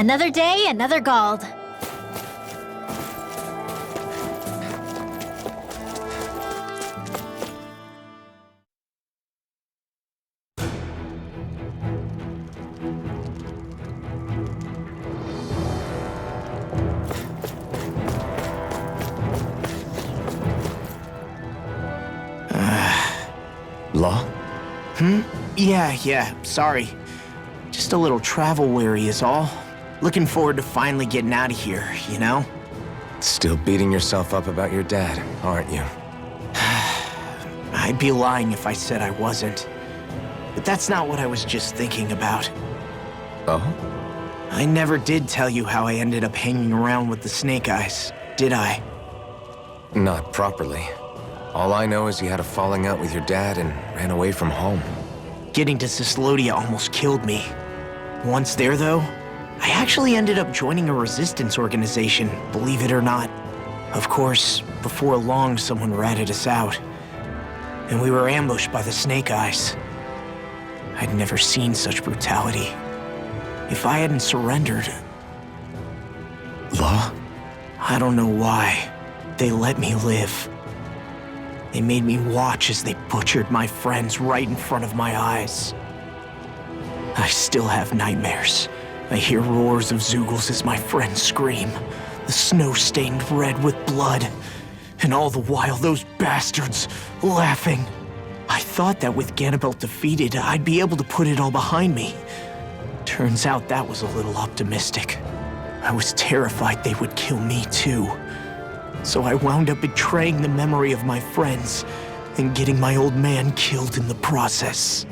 Another day, another Gald. Law? Yeah, sorry. Just a little travel weary is all. Looking forward to finally getting out of here, you know? Still beating yourself up about your dad, aren't you? I'd be lying if I said I wasn't. But that's not what I was just thinking about. Oh? I never did tell you how I ended up hanging around with the Snake Eyes, did I? Not properly. All I know is you had a falling out with your dad and ran away from home. Getting to Cislodia almost killed me. Once there, though, I actually ended up joining a resistance organization, believe it or not. Of course, before long, someone ratted us out. And we were ambushed by the Snake Eyes. I'd never seen such brutality. If I hadn't surrendered... Law? I don't know why. They let me live. They made me watch as they butchered my friends right in front of my eyes. I still have nightmares. I hear roars of Zeugles as my friends scream, the snow stained red with blood, and all the while those bastards laughing. I thought that with Ganabelt defeated, I'd be able to put it all behind me. Turns out that was a little optimistic. I was terrified they would kill me too. So I wound up betraying the memory of my friends and getting my old man killed in the process.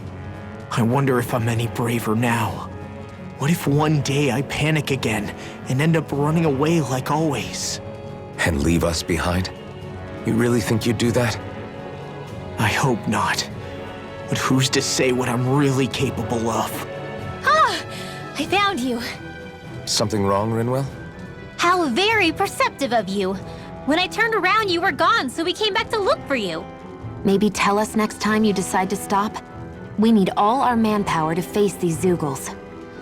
I wonder if I'm any braver now. What if one day I panic again and end up running away like always? And leave us behind? You really think you'd do that? I hope not. But who's to say what I'm really capable of? Ah! I found you. Something wrong, Rinwell? How very perceptive of you. When I turned around, you were gone, so we came back to look for you. Maybe tell us next time you decide to stop? We need all our manpower to face these Zeugles.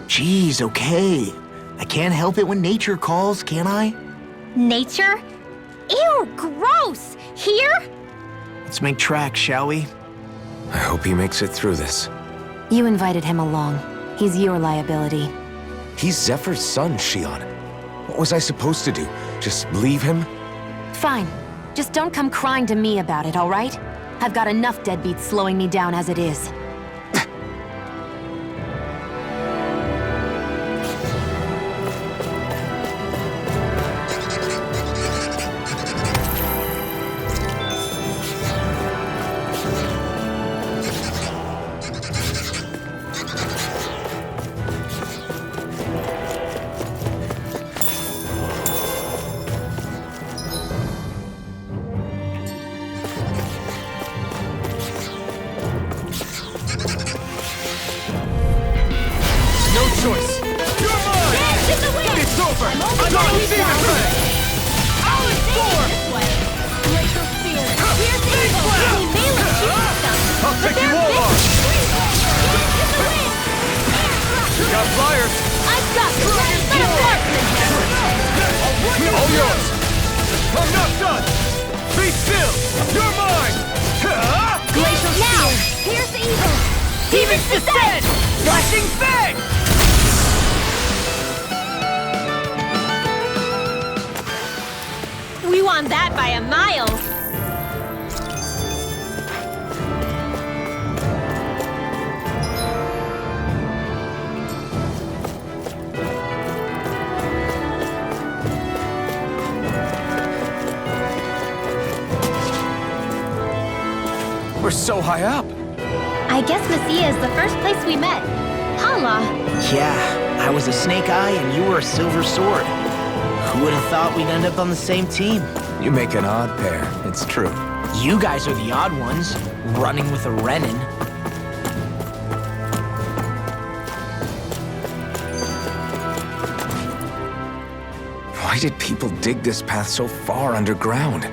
Jeez, okay. I can't help it when nature calls, can I? Nature? Ew, gross! Here? Let's make tracks, shall we? I hope he makes it through this. You invited him along. He's your liability. He's Zephyr's son, Shion. What was I supposed to do? Just leave him? Fine. Just don't come crying to me about it, all right? I've got enough deadbeats slowing me down as it is. We won that by a mile. We're so high up. I guess Messia is the first place we met. Hala. Yeah, I was a Snake Eye and you were a Silver Sword. Who would have thought we'd end up on the same team? You make an odd pair, it's true. You guys are the odd ones, running with a Renan. Why did people dig this path so far underground?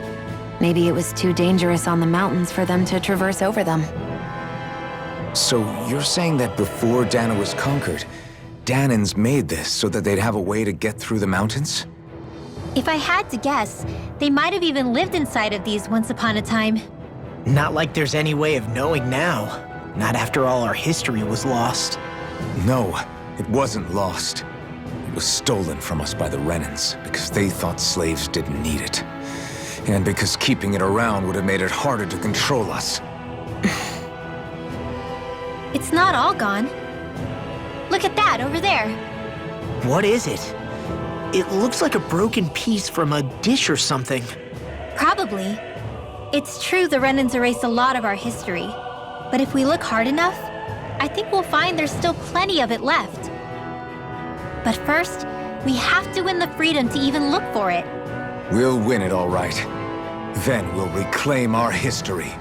Maybe it was too dangerous on the mountains for them to traverse over them. So you're saying that before Dahna was conquered, Dahnans made this so that they'd have a way to get through the mountains? If I had to guess, they might have even lived inside of these once upon a time. Not like there's any way of knowing now. Not after all our history was lost. No, it wasn't lost. It was stolen from us by the Renans because they thought slaves didn't need it. And because keeping it around would have made it harder to control us. It's not all gone. Look at that over there. What is it? It looks like a broken piece from a dish or something. Probably. It's true the Renans erased a lot of our history. But if we look hard enough, I think we'll find there's still plenty of it left. But first, we have to win the freedom to even look for it. We'll win it all right. Then we'll reclaim our history.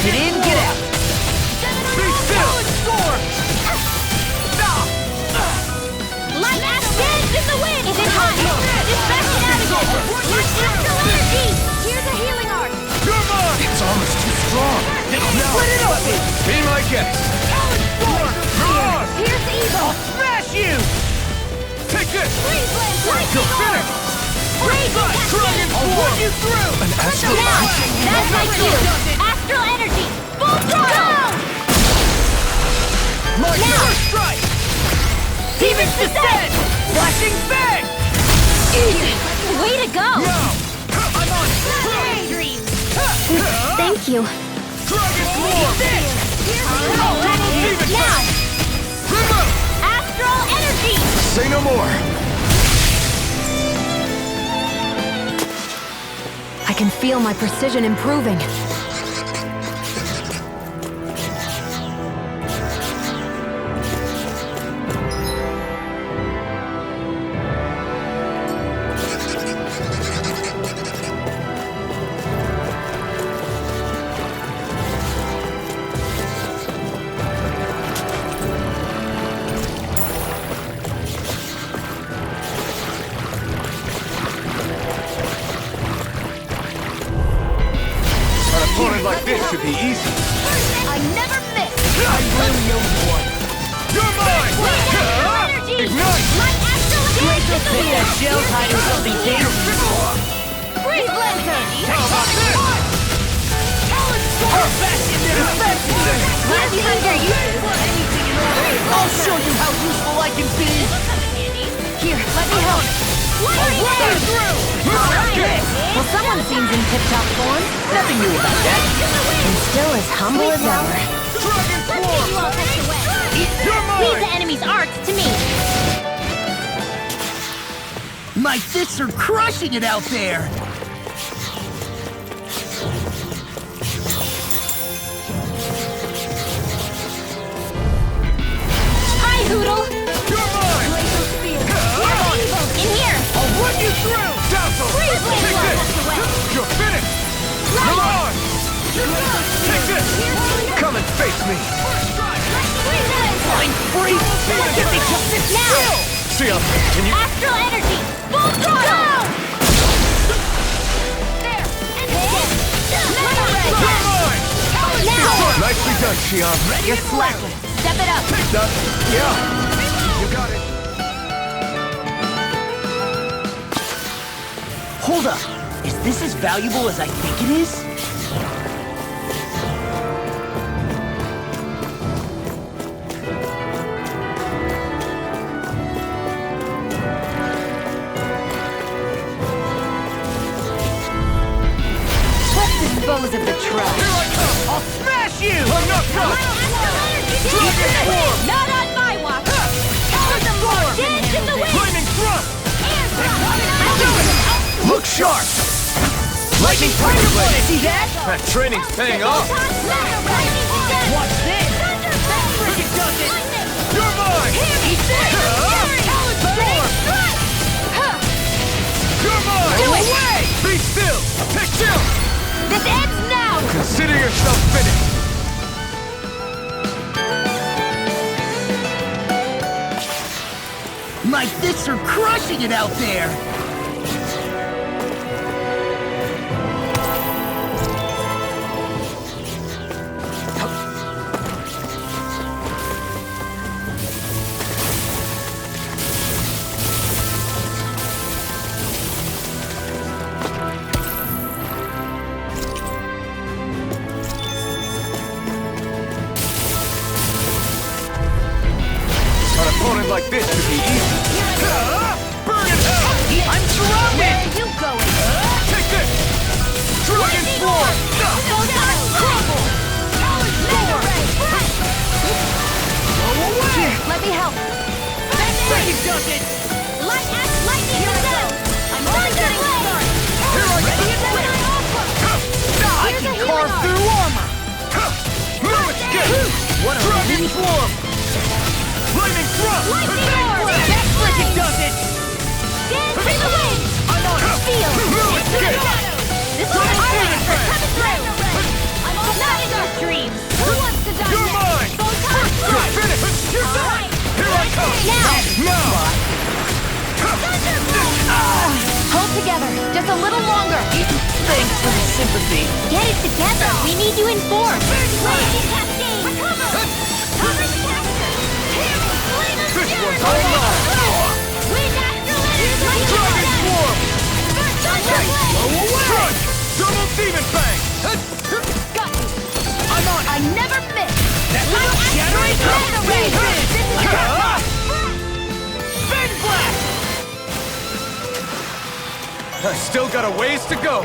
Get in, get out! Be still! Light ash dance in the wind! Is it hot? Just back it out again! Light astral energy! Here's a healing art! You're mine! It's almost too strong. Now, split it up! Be my guest. Here's evil! I'll smash you! Take this! Freeze blend! You're finished! I'll run you through! An astral Now! That's my cue! Astral energy! Full throttle! My Now! first strike! Demon's descent! Flashing fang! Way to go! Now! I'm on! Thank you. Dragon Swarm! Demon Now! Fang! Remove! Astral energy! Say no more. I can feel my precision improving. Like this should be easy. I never miss! I really know one! You're mine! Energy! Ignite! My astral dance in the wind! shell hiding something dangerous! Freeze blend! How about this? Let's under you! I'll show you how useful I can be! Here, let me help. Well, someone seems in tip-top form. Nothing new about that. And still as humble as ever. Dragon Swarm! You're Leave the mine! enemy's arts to me! My fists are crushing it out there! Hi, Hoodle! You're mine! In here! I'll run you through! Dazzle! Freeze blend! me! Flying free! Look at me just Now! Saiyan, can you... Astral energy! Full throttle! There! And again! Now! Nicely done, Xian. You're slacking. Step it up. Yeah. You got it. Hold up! Is this as valuable as I think it is? Let's dispose of the trash. Here I come! I'll smash you! I'm not done! Dragon form! Not on my watch! Dance in the wind! Lightning thrust! Look sharp. Lightning Tiger Blade! See that? That training's paying off. Watch this! Look, it does it! You're mine! Eat this! You're mine! Go away! Be still! Take chill! This ends now! Consider yourself finished. My fists are crushing it out there! An opponent like this should be easy. Burn in hell! I'm surrounded! Where are you going? Take this! Dragon form! Crumble! Here, let me help. Look, it does it! Lightning yourself! I'm only getting started! Here I Ready and come! ready! I can carve through armor! Now escape! What a Dragon relief! form! Lightning thrust! Look, it does it! Dance in the wind! I'm on Feel! Now escape! This one's coming through! I'm all not in your dreams! Who wants to die You're mine! You're finished! You're done! Here I come! Now! Hold together. Just a little longer. Thanks for the sympathy. Get it together! We need you informed! Lightning cascade! Recover! Cover the caster! This one's all mine! Wind astral energy! Dragon form! Thunder blade! Strike! Double demon fang! Got you! I'm on! I never miss. Shattering Thunder ray! This is Fin Blast! I still got a ways to go.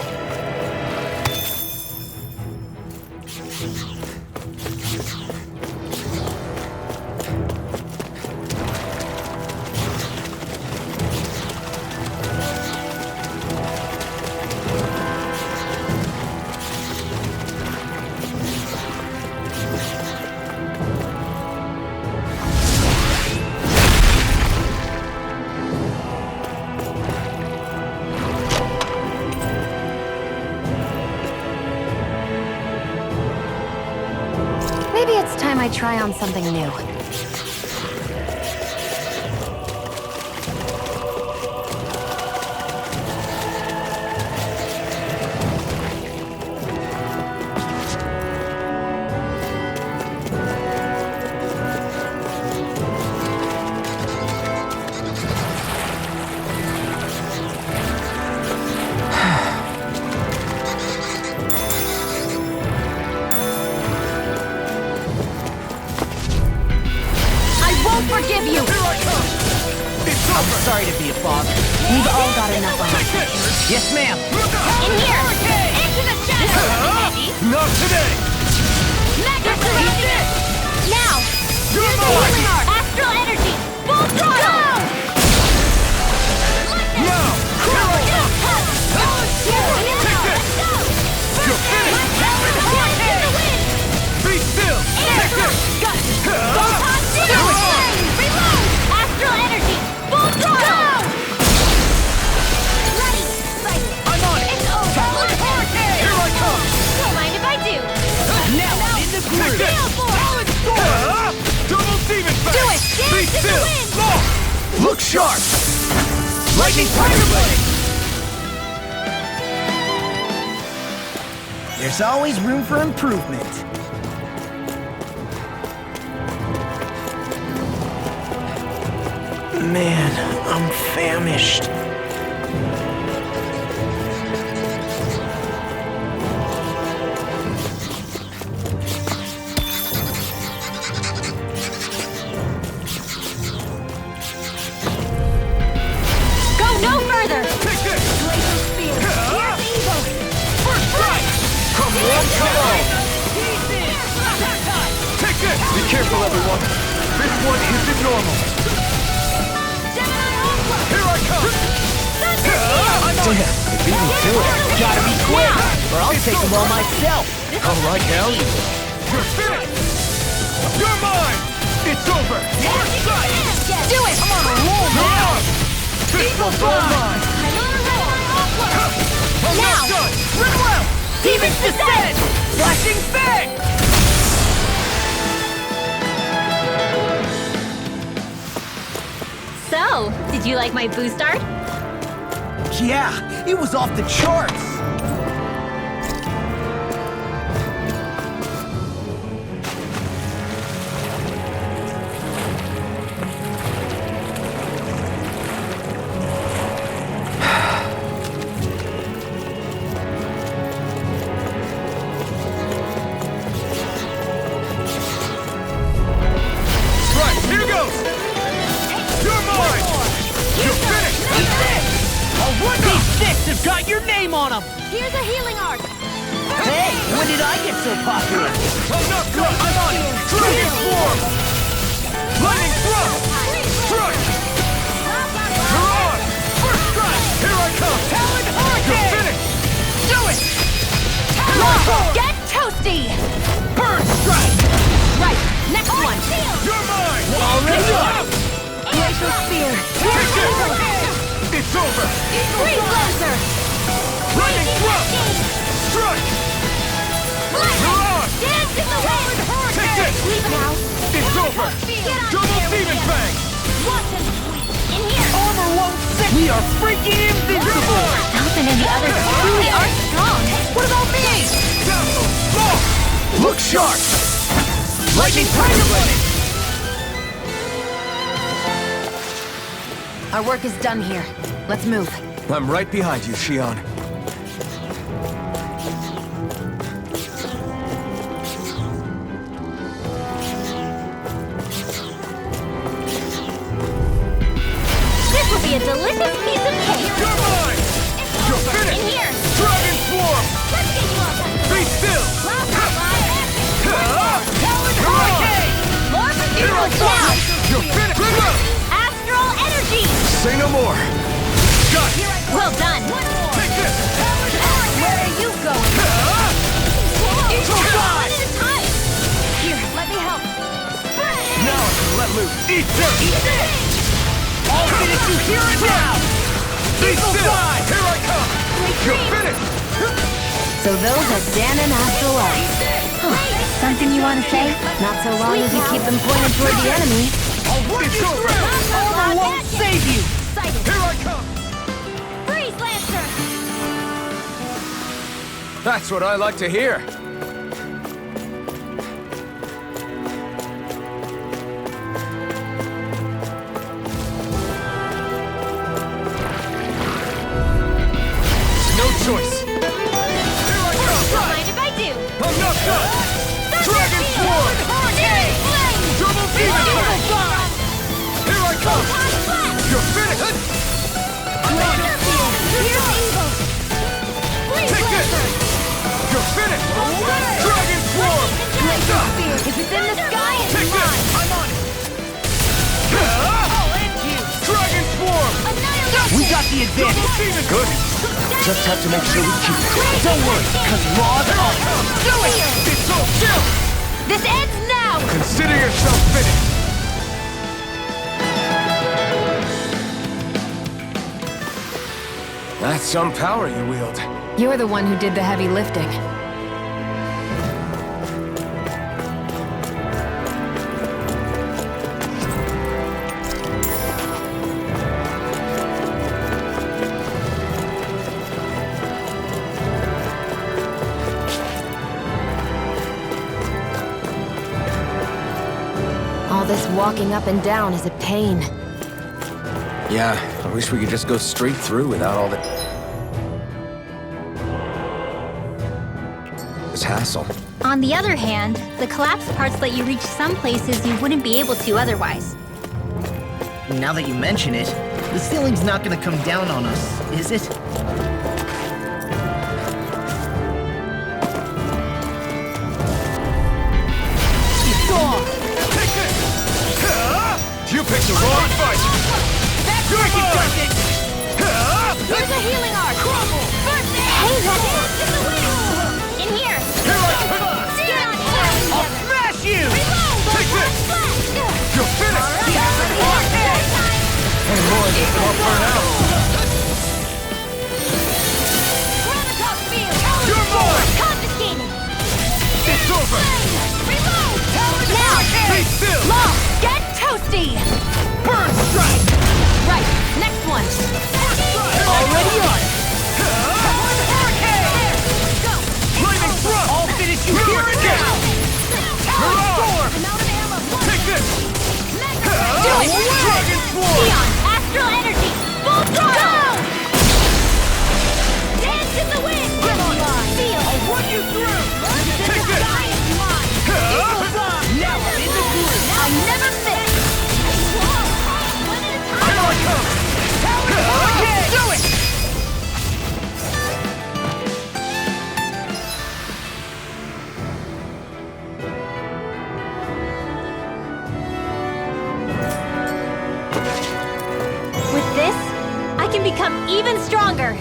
Maybe it's time I try on something new. Forgive you! Here I come! It's I'm over! sorry to be a bother. We've all got enough on our Take this! Yes, ma'am. Look out! in here! Into the shadows! Not today! Magnificent! Now! You're Here's the mine! healing arc! Astral energy! Full throttle! Now! Here I come! Take this! You're finished! Be still! Take this! Astral energy! Full throttle! Ready! I'm on it! It's over! Here I come! Don't mind if I do! Now I'm in the groove. Take this! Look sharp! Lightning Tiger Blade! There's always room for improvement. Man, I'm famished. Go no further! Take this! Laser spear. Here's evil. First strike! Come on, come on! Take this! Be careful, everyone. This one isn't normal. Here I come! Damn, it beat me to it. Gotta be quick, or I'll take them all myself. All right, now you will. You're finished! You're mine! It's over! First strike! Do it! I'm on a roll You're now! on! This one's all mine! I'm not done! Run well! Demon's Descent! Flashing Fang! So, did you like my boost art? Yeah, it was off the charts. Right, here goes! You're mine! You're finished! These sticks have got your name on them. Here's a healing art. Hey, when did I get so popular? I'm not done! I'm on it! Dragon Swarm! Lightning Thrust! Strike! You're on! First strike! Here I come! Talon You're Hurricane! finished! Do it! Get toasty! Burn strike! Right, next one! You're mine! Already up! Glacial spear. Take this! It's over! Freeze laser. Lightning Thrust! Strike! You're on! Dance in the wind. Take this! Leave now. It's over! Get out Double there, Demon Renans. Fang! Watch him. In here. Armor won't stick. We are freaking invincible. Falcon and the others truly are strong. What about me? Down! Lock! Look sharp! Lightning Tiger Blade! Our work is done here. Let's move. I'm right behind you, Xion. This will be a delicious piece of cake. You're mine! You're finished! In here. Dragon Swarm! Let's get you up. Be still! Talon Hurricane! Here I come! You're finished! Good luck! Astral energy. Say no more! Got it! Well done. Take this! Where are you going? Eagle One Dive! at a time. Here, let me help. Now I can let loose! Eat dirt! I'll finish you here and now! Be still! Here I come! You're finished! So those are Dahnan after all. Something you want to say? Not so long as you keep them pointed toward the enemy. It's over! Armor won't save you! Here I come! Freeze Lancer. That's what I like to hear! No choice! Here I come! Mind if I do? I'm not done! Dragon Swarm! Double Demon Fang! Here I come! You're finished! Take this! You're finished! Dragon Swarm! If it's in the sky, it's Take this! mine. I'm on it! I'll end you! Dragon Swarm! We got the Double advantage! Demon Good! Just have to make sure we keep it. Don't worry, cause Raw's up! Do it! It's all chill! This ends now. Consider yourself finished! That's some power you wield. You're the one who did the heavy lifting. walking up and down is a pain. Yeah, I wish we could just go straight through without all this hassle. On the other hand, the collapsed parts let you reach some places you wouldn't be able to otherwise. Now that you mention it, the ceiling's not gonna come down on us, is it? You picked the wrong fight! That's where he does it! Here's a healing art! First aid! Hey, Renans! In here! Here I come! Get on here! I'll smash you! Reload! Take this! You're finished! Hey, boy, just about burn out. You're mine! Confiscated! It's over! Reload! Now! Stay still! Long! Get toasty! Burn strike! Right, next one. Already on it! Flaming thrust! I'll finish you here and now! Hurrah! Take this! Do it! Dragon Swarm! Neon! Astral energy! Full throttle! Dance in the wind! Feel! I'll run you through! Take this! Now I'm in the groove! I never miss! Here I come! Do it! With this, I can become even stronger!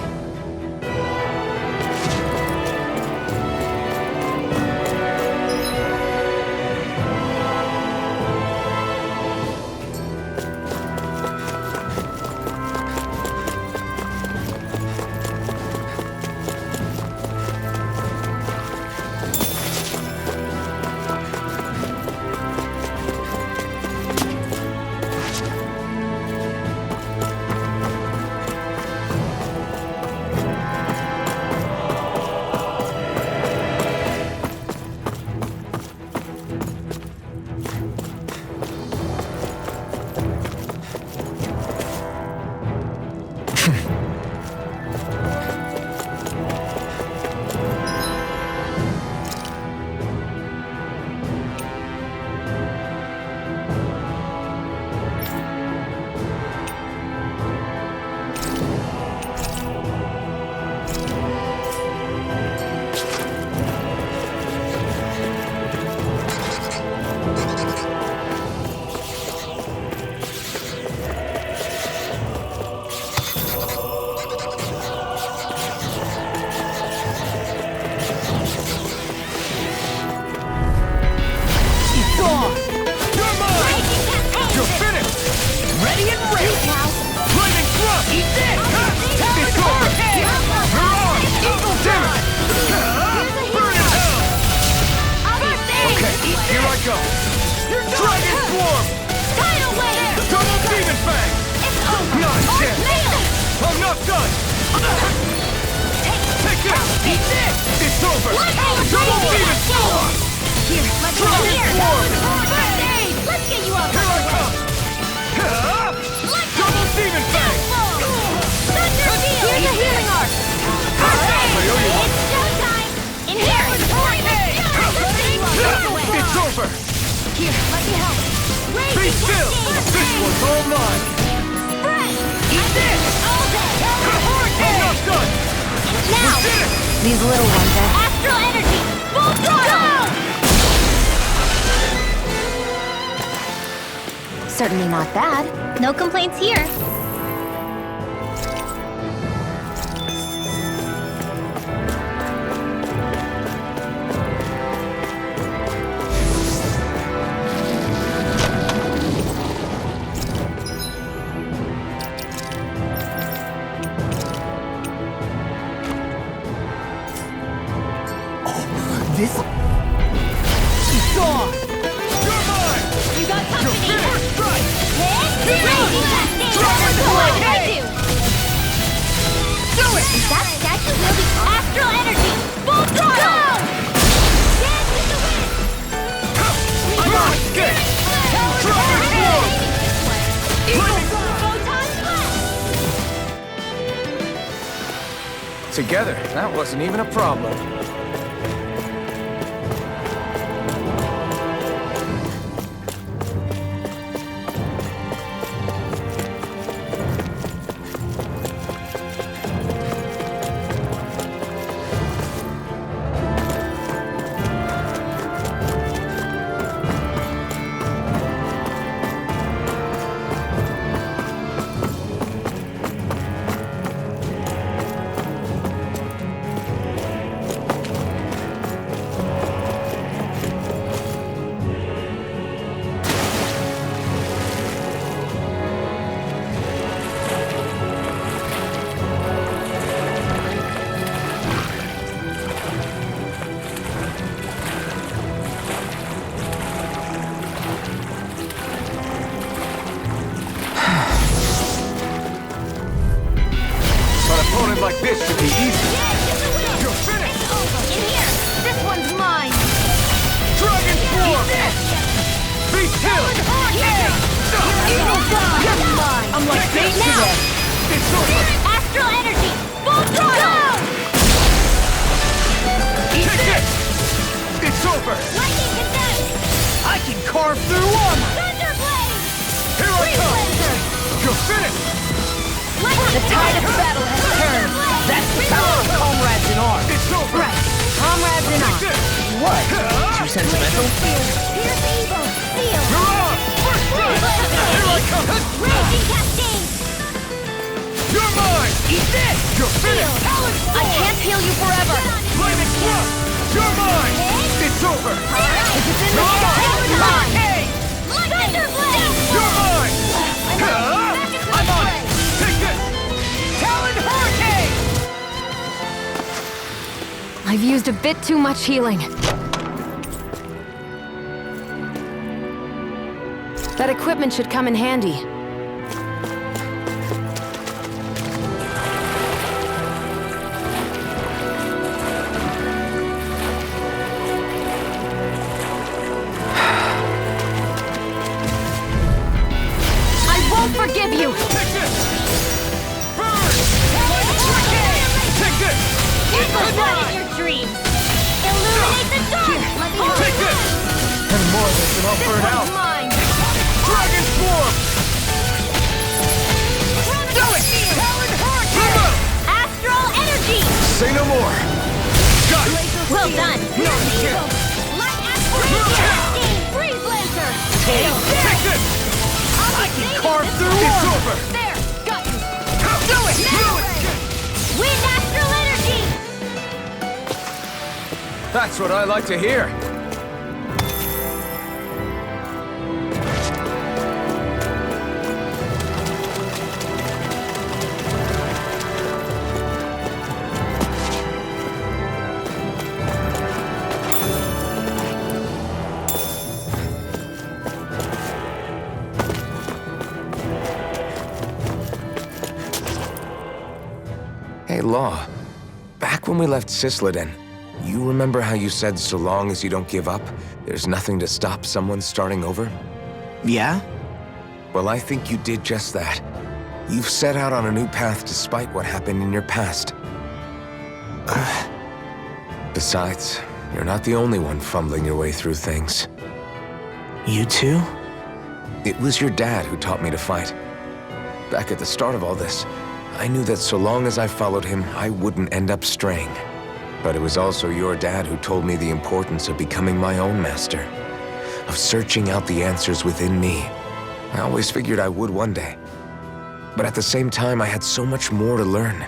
These little ones are... Astral energy! Full throttle! Certainly not bad. No complaints here. This... It's gone! You're mine! You got company! First strike! Do it! Is that statue wielding astral energy? Full throttle! Dance in the wind! I'm on escape! Dragon together. That wasn't even a problem. Like this should be easy. You're finished! In here! This one's mine! Dragon form! Be still! Evil God! You're mine! I'm like bait to them. It's over! Astral energy! Full throttle! Take this! It's over! Lightning condense! I can carve through armor. Thunderblade! Here I come! Laser! You're finished! The tide of battle has turned. That's the power of comrades in arms. It's over! Right. Comrades in arms. Take this! What? Too sentimental? Pierce evil! Seal! You're on! First strike! Here I come! Raging cascade! You're mine! Eat this! You're finished! I can't heal you forever. Flaming thrust! You're mine! It's over! If it's in the You're sky, mine! it's mine. Hey! Thunderblade! You're mine! I'm on it! Take this! Talon Hurricane! I've used a bit too much healing. That equipment should come in handy. I won't forgive you! Take this! Burn! Take this! Evil God in your dreams! Illuminate the dark! Let me Take this! And more of this and I'll burn out! mine! Dragon form! Do it! Talon Hurricane! Astral energy! Say no more! Got it! Well done! Evil! Light aspiration! Freeze laser! Seal! Take this! I can carve through It's armor. over! There! Got you! Do it! Do it! Wind astral energy! That's what I like to hear! Hey, Law. Back when we left Cisleden, you remember how you said so long as you don't give up, there's nothing to stop someone starting over? Yeah? Well, I think you did just that. You've set out on a new path despite what happened in your past. Besides, you're not the only one fumbling your way through things. You too? It was your dad who taught me to fight. Back at the start of all this, I knew that so long as I followed him, I wouldn't end up straying. But it was also your dad who told me the importance of becoming my own master, of searching out the answers within me. I always figured I would one day. But at the same time, I had so much more to learn.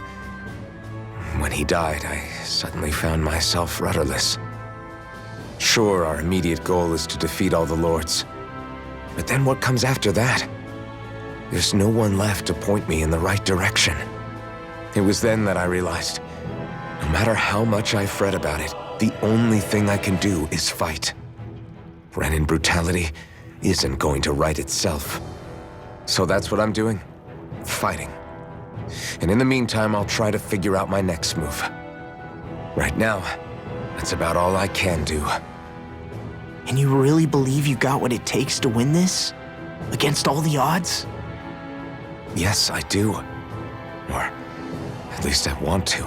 When he died, I suddenly found myself rudderless. Sure, our immediate goal is to defeat all the lords. But then what comes after that? There's no one left to point me in the right direction. It was then that I realized, no matter how much I fret about it, the only thing I can do is fight. Renan brutality isn't going to right itself. So that's what I'm doing. Fighting. And in the meantime, I'll try to figure out my next move. Right now, that's about all I can do. And you really believe you got what it takes to win this? Against all the odds? Yes, I do. Or at least I want to.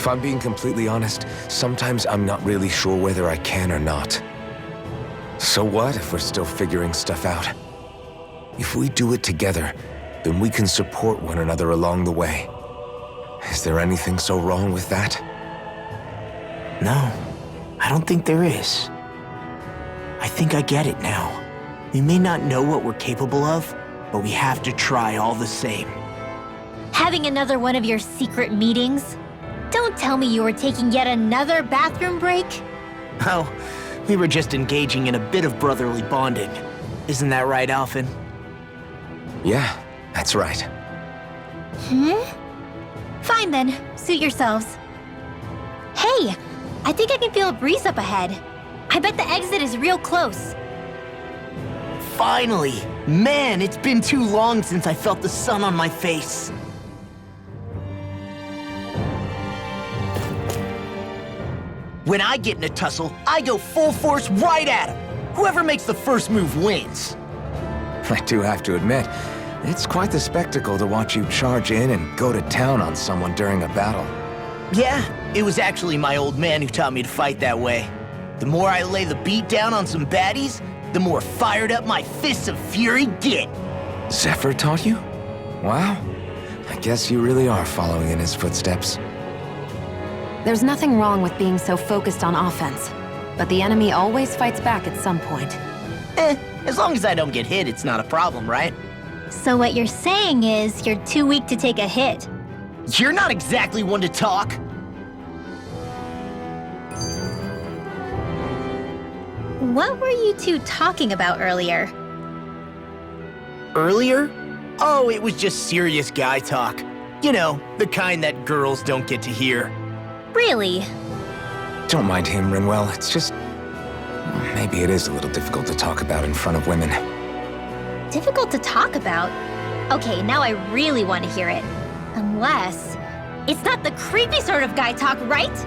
If I'm being completely honest, sometimes I'm not really sure whether I can or not. So what if we're still figuring stuff out? If we do it together, then we can support one another along the way. Is there anything so wrong with that? No, I don't think there is. I think I get it now. We may not know what we're capable of, but we have to try all the same. Having another one of your secret meetings? Don't tell me you were taking yet another bathroom break? Oh, we were just engaging in a bit of brotherly bonding. Isn't that right, Alphen? Yeah, that's right. Fine then, suit yourselves. Hey, I think I can feel a breeze up ahead. I bet the exit is real close. Finally! Man, it's been too long since I felt the sun on my face. When I get in a tussle, I go full force right at him. Whoever makes the first move wins. I do have to admit, it's quite the spectacle to watch you charge in and go to town on someone during a battle. Yeah, it was actually my old man who taught me to fight that way. The more I lay the beat down on some baddies, the more fired up my fists of fury get. Zephyr taught you? Wow. I guess you really are following in his footsteps. There's nothing wrong with being so focused on offense, but the enemy always fights back at some point. As long as I don't get hit, it's not a problem, right? So what you're saying is you're too weak to take a hit. You're not exactly one to talk. What were you two talking about earlier? Earlier? Oh, it was just serious guy talk. You know, the kind that girls don't get to hear. Really? Don't mind him, Rinwell. It's just... maybe it is a little difficult to talk about in front of women. Difficult to talk about? Okay, now I really want to hear it. Unless... it's not the creepy sort of guy talk, right?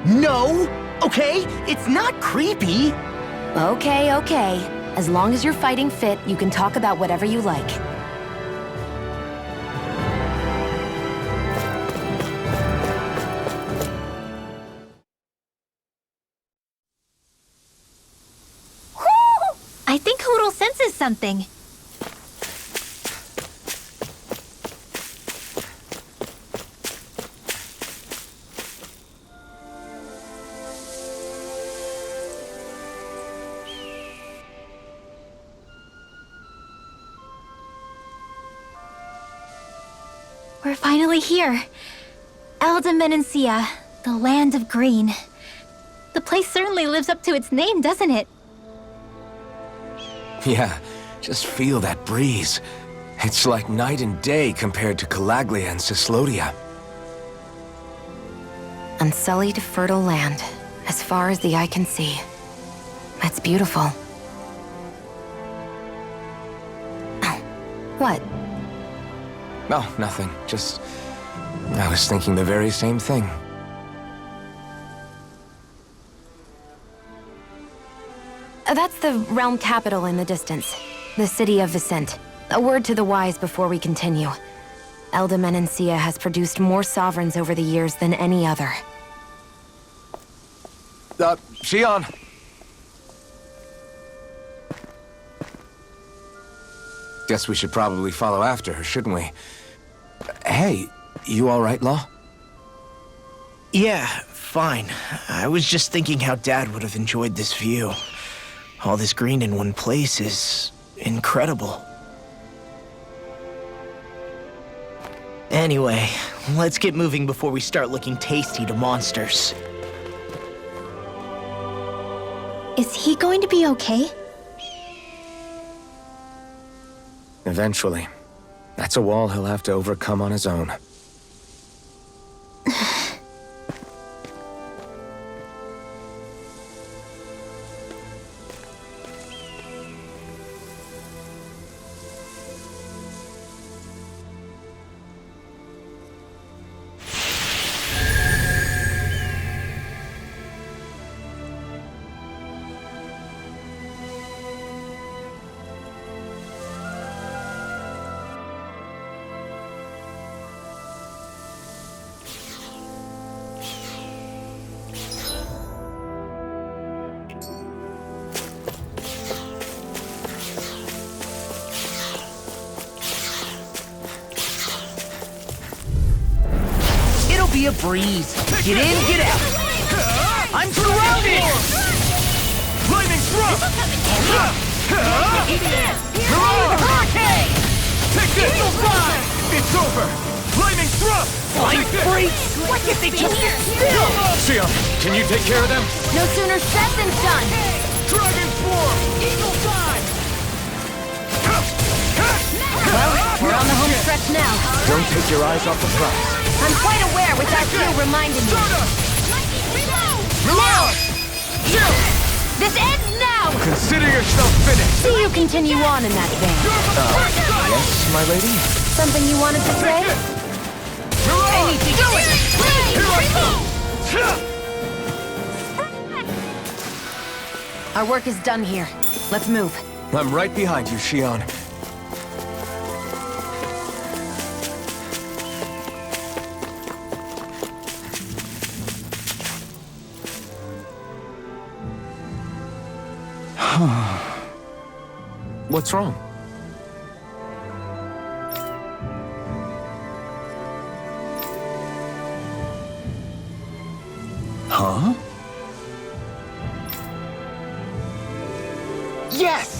No! Okay, it's not creepy. Okay, okay. As long as you're fighting fit, you can talk about whatever you like. I think Hoodle senses something. We're finally here. Elda the land of green. The place certainly lives up to its name, doesn't it? Yeah, just feel that breeze. It's like night and day compared to Calaglia and Cislodia. Unsullied, fertile land, as far as the eye can see. That's beautiful. What? Oh, nothing. Just... I was thinking the very same thing. That's the realm capital in the distance. The city of Vicent. A word to the wise before we continue. Elda has produced more sovereigns over the years than any other. Xion! Guess we should probably follow after her, shouldn't we? Hey, you all right, Law? Yeah, fine. I was just thinking how Dad would have enjoyed this view. All this green in one place is incredible. Anyway, let's get moving before we start looking tasty to monsters. Is he going to be okay? Eventually. That's a wall he'll have to overcome on his own. I'll be a breeze. Get in, get out. I'm surrounded! Lightning thrust! Hurricane! Take this! Eagle Fly! It's over! Lightning thrust! Flying freaks! Why can't they just sit still? Saiyan, can you take care of them? No sooner said than done. Dragon form! Eagle Fly! Well, we're on the home stretch now. Don't take your eyes off the prize. I'm quite aware without you reminding me. Now! This ends now! Consider yourself finished! See you continue on in that vein. Yes, my lady? Something you wanted to say? Anything! Do it! Our work is done here. Let's move. I'm right behind you, Xion. What's wrong? Huh? Yes!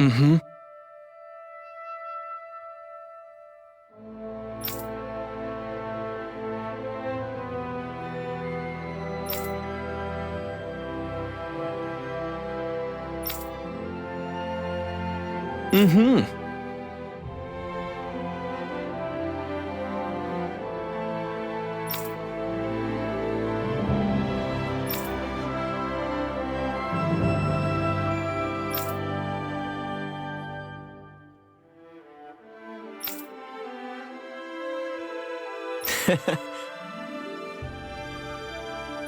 Mm-hmm. Mm-hmm.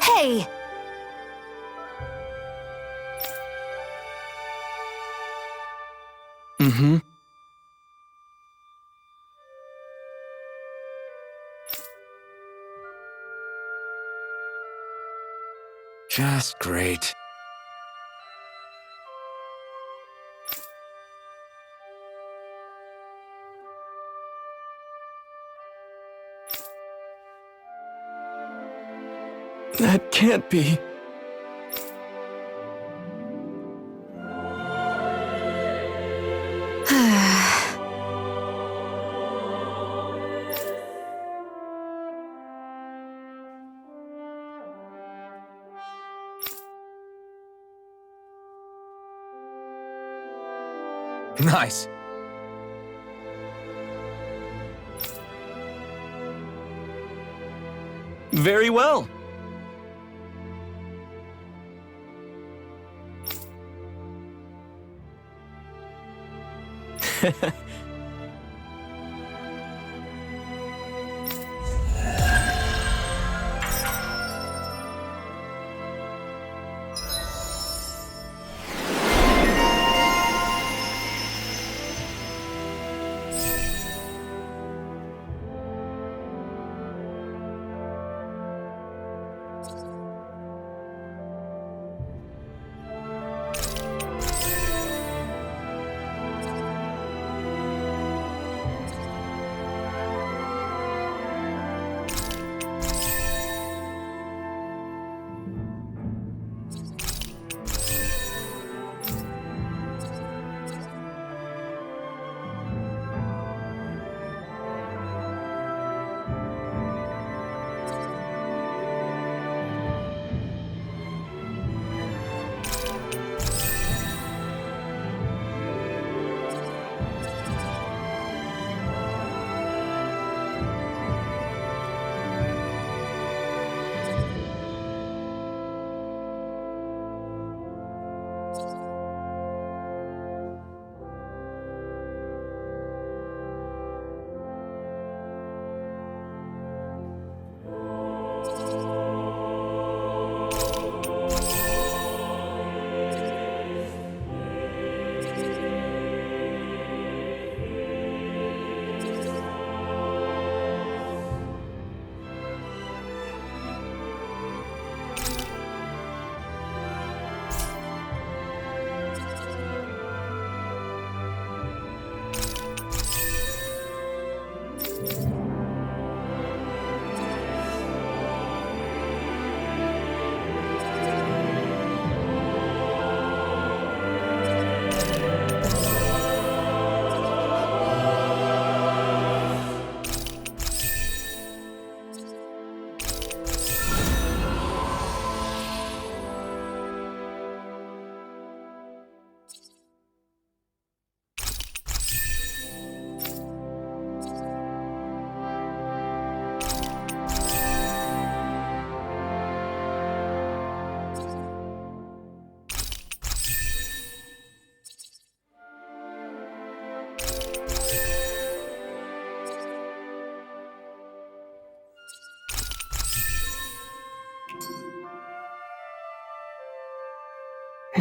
Hey! Mm-hmm. Just great. That can't be. Nice. Very well.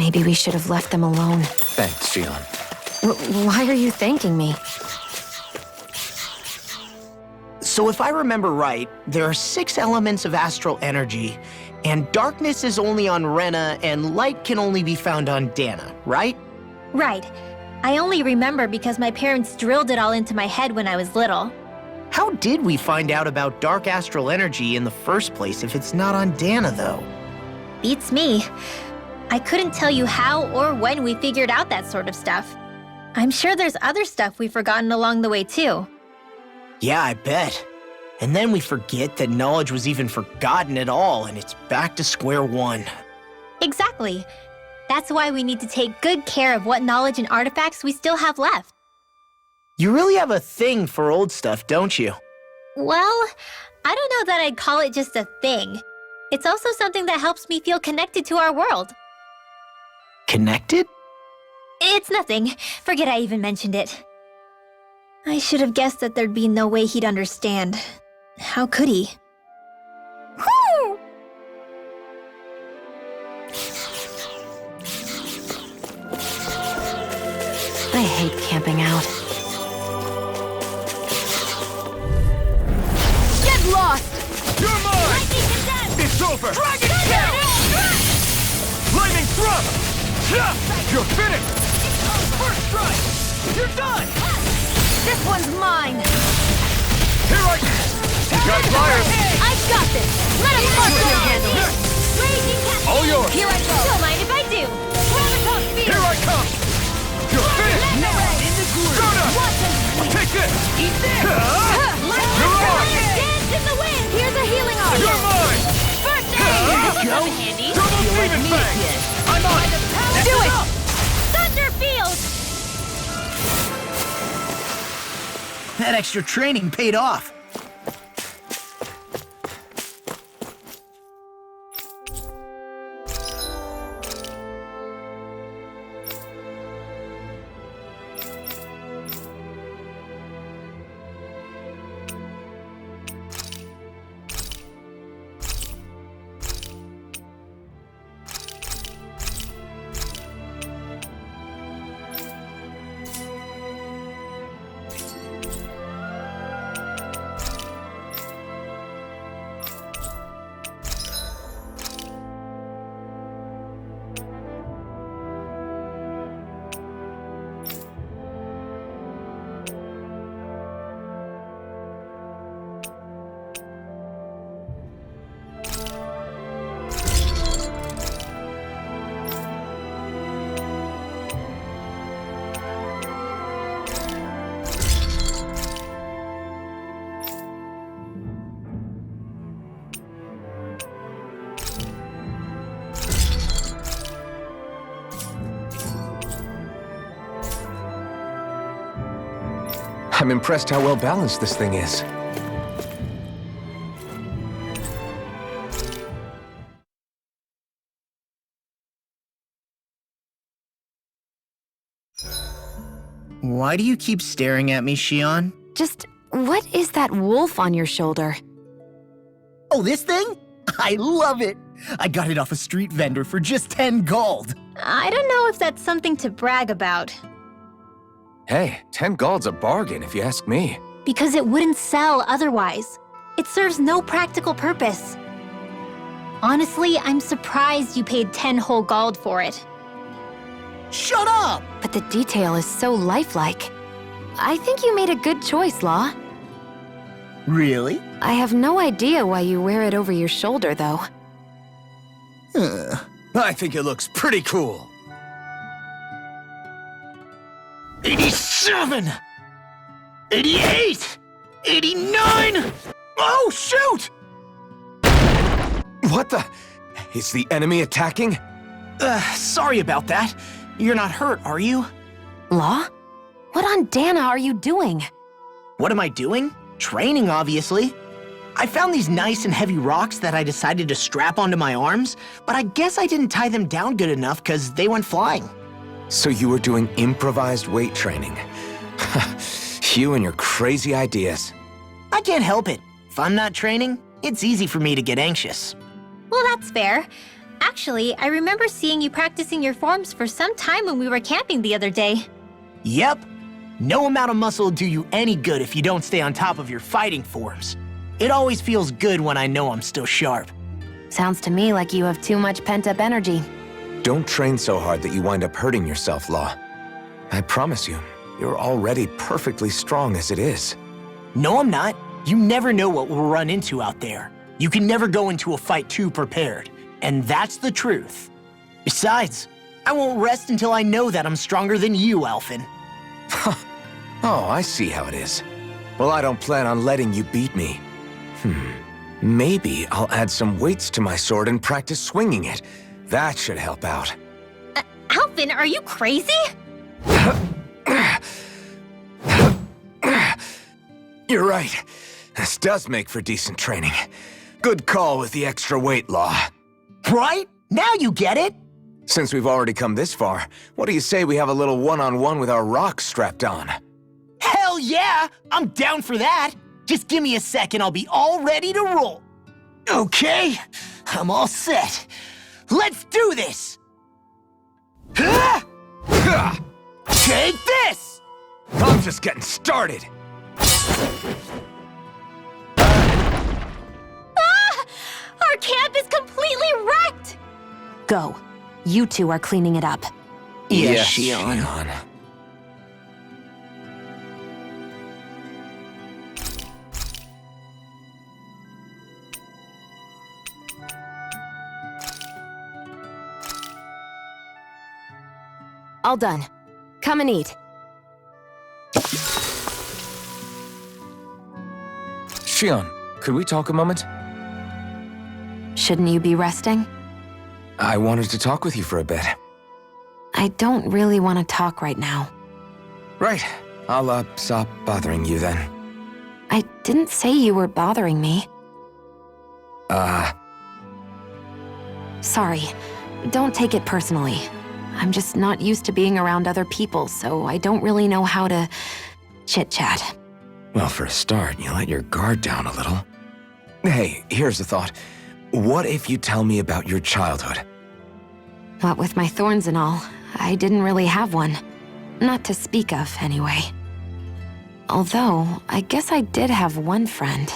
Maybe we should have left them alone. Thanks, Xion. Why are you thanking me? So if I remember right, there are 6 elements of astral energy, and darkness is only on Rena, and light can only be found on Dahna, right? Right. I only remember because my parents drilled it all into my head when I was little. How did we find out about dark astral energy in the first place if it's not on Dahna, though? Beats me. I couldn't tell you how or when we figured out that sort of stuff. I'm sure there's other stuff we've forgotten along the way, too. Yeah, I bet. And then we forget that knowledge was even forgotten at all, and it's back to square one. Exactly. That's why we need to take good care of what knowledge and artifacts we still have left. You really have a thing for old stuff, don't you? Well, I don't know that I'd call it just a thing. It's also something that helps me feel connected to our world. Connected? It's nothing. Forget I even mentioned it. I should have guessed that there'd be no way he'd understand. How could he? Whew! I hate camping out. Get lost! You're mine! It's over! Dragon Tail! Lightning thrust! You're finished! First strike! You're done! This one's mine! Here I go! You got flyers! I've got this! Let us handle it! All yours! Here I go! Don't mind if I do. Graviton Spear! Here I come! You're finished! In the groove! Go Take this! Eat this! You're on! Dance in the wind! Here's a healing arm! You're mine! First aid! Go! Handy. Double Demon Fang! I'm on! Do it! Thunderfield! That extra training paid off. I'm impressed how well balanced this thing is. Why do you keep staring at me, Xion? Just, what is that wolf on your shoulder? Oh, this thing? I love it! I got it off a street vendor for just 10 gold. I don't know if that's something to brag about. Hey, 10 gold's a bargain if you ask me. Because it wouldn't sell otherwise. It serves no practical purpose. Honestly, I'm surprised you paid 10 whole gold for it. Shut up! But the detail is so lifelike. I think you made a good choice, Law. Really? I have no idea why you wear it over your shoulder, though. I think it looks pretty cool. 87! 88! 89! Oh, shoot! What the? Is the enemy attacking? Sorry about that. You're not hurt, are you? Law? What on Dahna are you doing? What am I doing? Training, obviously. I found these nice and heavy rocks that I decided to strap onto my arms, but I guess I didn't tie them down good enough because they went flying. So you were doing improvised weight training. You and your crazy ideas. I can't help it. If I'm not training, it's easy for me to get anxious. Well, that's fair. Actually, I remember seeing you practicing your forms for some time when we were camping the other day. Yep. No amount of muscle will do you any good if you don't stay on top of your fighting forms. It always feels good when I know I'm still sharp. Sounds to me like you have too much pent-up energy. Don't train so hard that you wind up hurting yourself, Law. I promise you, you're already perfectly strong as it is. No, I'm not. You never know what we'll run into out there. You can never go into a fight too prepared. And that's the truth. Besides, I won't rest until I know that I'm stronger than you, Alphen. Oh, I see how it is. Well, I don't plan on letting you beat me. Maybe I'll add some weights to my sword and practice swinging it. That should help out. Alphen, are you crazy? You're right. This does make for decent training. Good call with the extra weight, Law. Right? Now you get it? Since we've already come this far, what do you say we have a little one-on-one with our rocks strapped on? Hell yeah! I'm down for that! Just give me a second, I'll be all ready to roll. Okay, I'm all set. Let's do this! Take this! I'm just getting started. Our camp is completely wrecked! Go. You two are cleaning it up. Yes, Shion. All done. Come and eat. Shion, could we talk a moment? Shouldn't you be resting? I wanted to talk with you for a bit. I don't really want to talk right now. Right. I'll, stop bothering you then. I didn't say you were bothering me. Sorry. Don't take it personally. I'm just not used to being around other people, so I don't really know how to chit-chat. Well, for a start, you let your guard down a little. Hey, here's a thought. What if you tell me about your childhood? What with my thorns and all, I didn't really have one. Not to speak of, anyway. Although, I guess I did have one friend.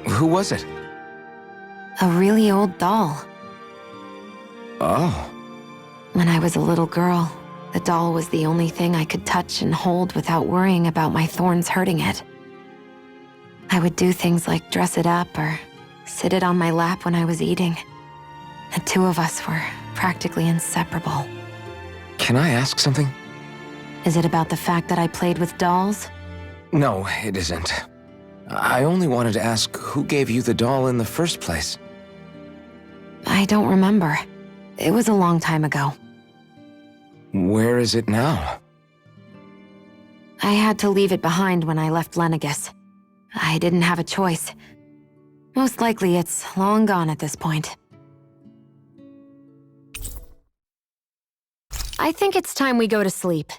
Who was it? A really old doll. Oh. When I was a little girl, the doll was the only thing I could touch and hold without worrying about my thorns hurting it. I would do things like dress it up or sit it on my lap when I was eating. The two of us were practically inseparable. Can I ask something? Is it about the fact that I played with dolls? No, it isn't. I only wanted to ask who gave you the doll in the first place. I don't remember. It was a long time ago. Where is it now? I had to leave it behind when I left Lenegus. I didn't have a choice. Most likely it's long gone at this point. I think it's time we go to sleep.